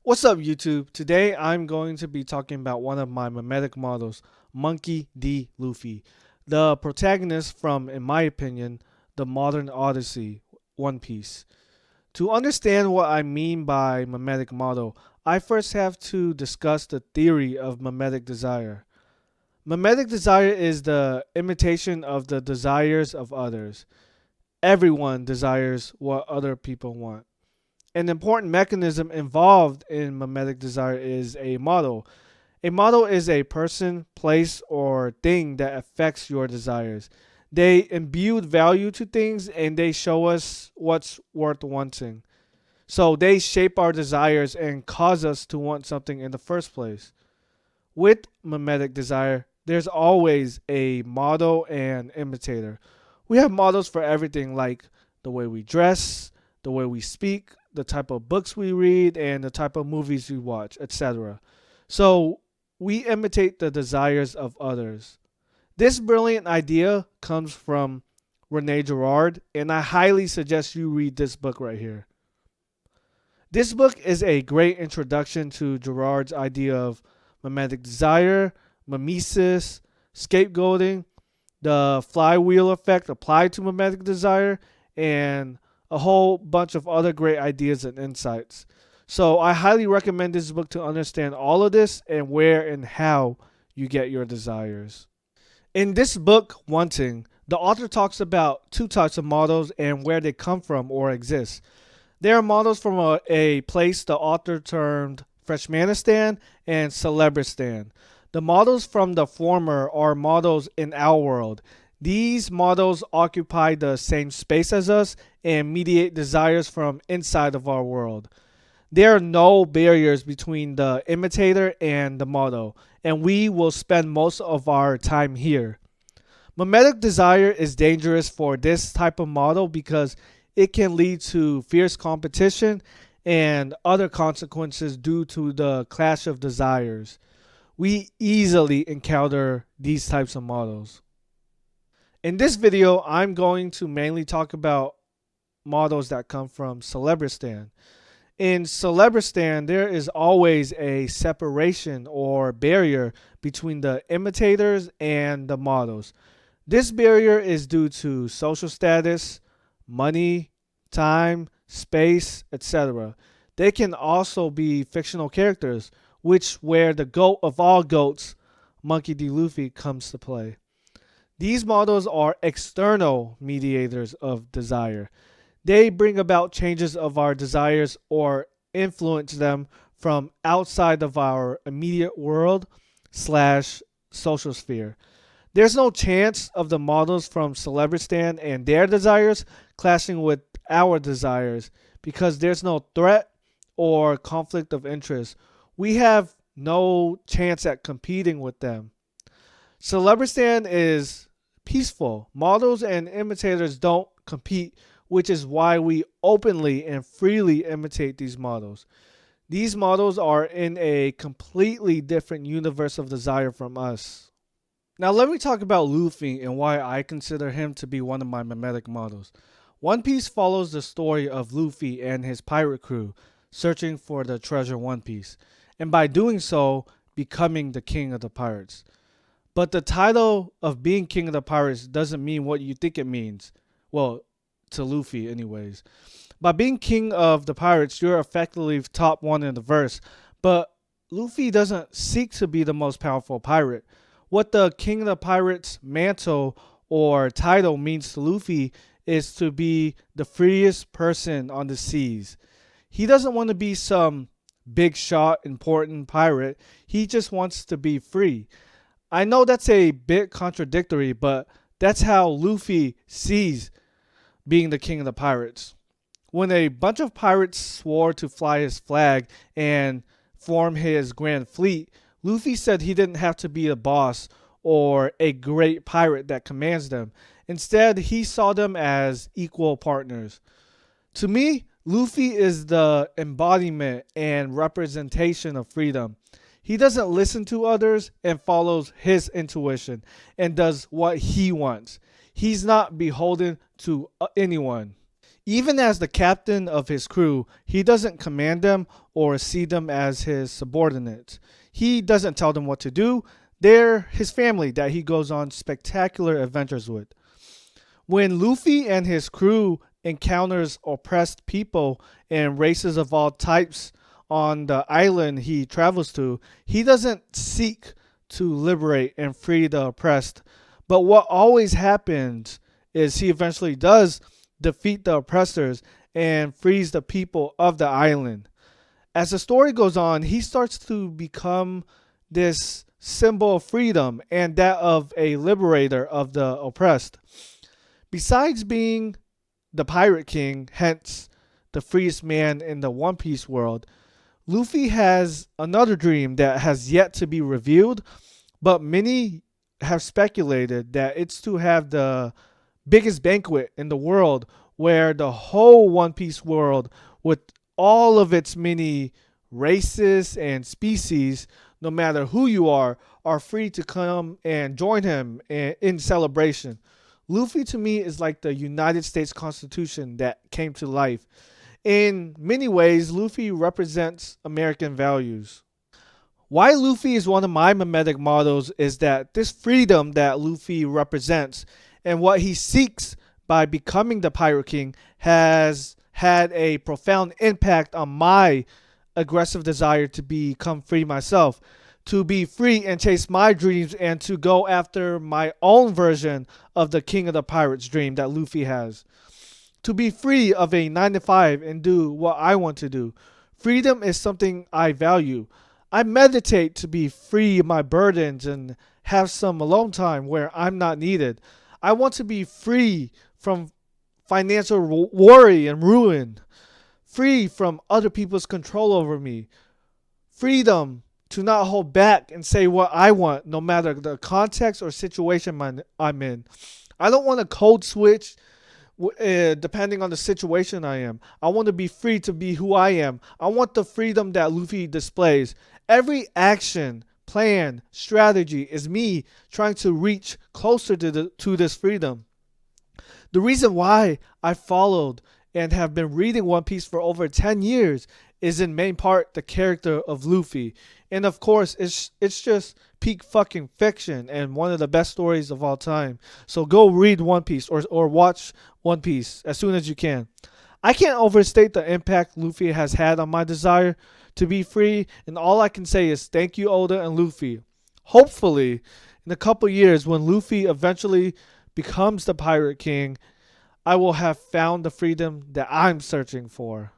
What's up, YouTube? Today I'm going to be talking about one of my mimetic models, Monkey D. Luffy, the protagonist from, in my opinion, the modern Odyssey, One Piece. To understand what I mean by mimetic model, I first have to discuss the theory of mimetic desire. Mimetic desire is the imitation of the desires of others. Everyone desires what other people want. An important mechanism involved in mimetic desire is a model. A model is a person, place, or thing that affects your desires. They imbue value to things and they show us what's worth wanting. So they shape our desires and cause us to want something in the first place. With mimetic desire, there's always a model and imitator. We have models for everything like the way we dress, the way we speak, the type of books we read, and the type of movies we watch, etc. So we imitate the desires of others. This brilliant idea comes from Rene Girard, and I highly suggest you read this book right here. This book is a great introduction to Girard's idea of mimetic desire, mimesis, scapegoating, the flywheel effect applied to mimetic desire, and a whole bunch of other great ideas and insights. So I highly recommend this book to understand all of this and where and how you get your desires. In this book, Wanting, the author talks about two types of models and where they come from or exist. There are models from a place the author termed Freshmanistan and Celebristan. The models from the former are models in our world. These models occupy the same space as us and mediate desires from inside of our world. There are no barriers between the imitator and the model, and we will spend most of our time here. Mimetic desire is dangerous for this type of model because it can lead to fierce competition and other consequences due to the clash of desires. We easily encounter these types of models. In this video, I'm going to mainly talk about models that come from Celebristan. In Celebristan, there is always a separation or barrier between the imitators and the models. This barrier is due to social status, money, time, space, etc. They can also be fictional characters, which where the goat of all goats, Monkey D. Luffy, comes to play. These models are external mediators of desire. They bring about changes of our desires or influence them from outside of our immediate world slash social sphere. There's no chance of the models from Celebristan and their desires clashing with our desires because there's no threat or conflict of interest. We have no chance at competing with them. Celebristan is peaceful. Models and imitators don't compete, which is why we openly and freely imitate these models. These models are in a completely different universe of desire from us. Now let me talk about Luffy and why I consider him to be one of my mimetic models. One Piece follows the story of Luffy and his pirate crew searching for the treasure One Piece, and by doing so, becoming the king of the pirates. But the title of being king of the pirates doesn't mean what you think it means. Well, to Luffy anyways. By being king of the pirates, you're effectively top one in the verse, but Luffy doesn't seek to be the most powerful pirate. What the king of the pirates mantle or title means to Luffy is to be the freest person on the seas. He doesn't want to be some big shot important pirate. He just wants to be free. I know that's a bit contradictory, but that's how Luffy sees being the king of the pirates. When a bunch of pirates swore to fly his flag and form his grand fleet, Luffy said he didn't have to be a boss or a great pirate that commands them. Instead, he saw them as equal partners. To me, Luffy is the embodiment and representation of freedom. He doesn't listen to others and follows his intuition and does what he wants. He's not beholden to anyone. Even as the captain of his crew, he doesn't command them or see them as his subordinates. He doesn't tell them what to do. They're his family that he goes on spectacular adventures with. When Luffy and his crew encounters oppressed people and races of all types on the island he travels to, he doesn't seek to liberate and free the oppressed. But what always happens is he eventually does defeat the oppressors and frees the people of the island. As the story goes on, he starts to become this symbol of freedom and that of a liberator of the oppressed. Besides being the Pirate King, hence the freest man in the One Piece world, Luffy has another dream that has yet to be revealed, but many have speculated that it's to have the biggest banquet in the world where the whole One Piece world, with all of its many races and species, no matter who you are free to come and join him in celebration. Luffy to me is like the United States Constitution that came to life. In many ways, Luffy represents American values. Why Luffy is one of my mimetic models is that this freedom that Luffy represents and what he seeks by becoming the Pirate King has had a profound impact on my aggressive desire to become free myself, to be free and chase my dreams and to go after my own version of the King of the Pirates dream that Luffy has. To be free of a 9 to 5 and do what I want to do. Freedom is something I value. I meditate to be free of my burdens and have some alone time where I'm not needed. I want to be free from financial worry and ruin, free from other people's control over me, freedom to not hold back and say what I want no matter the context or situation I'm in. I don't want to code switch depending on the situation I am. I want to be free to be who I am. I want the freedom that Luffy displays. Every action, plan, strategy is me trying to reach closer to this freedom. The reason why I followed and have been reading One Piece for over 10 years is in main part the character of Luffy. And of course, it's just peak fucking fiction and one of the best stories of all time. So go read One Piece or watch One Piece as soon as you can. I can't overstate the impact Luffy has had on my desire to be free, and all I can say is thank you, Oda and Luffy. Hopefully, in a couple years, when Luffy eventually becomes the Pirate King, I will have found the freedom that I'm searching for.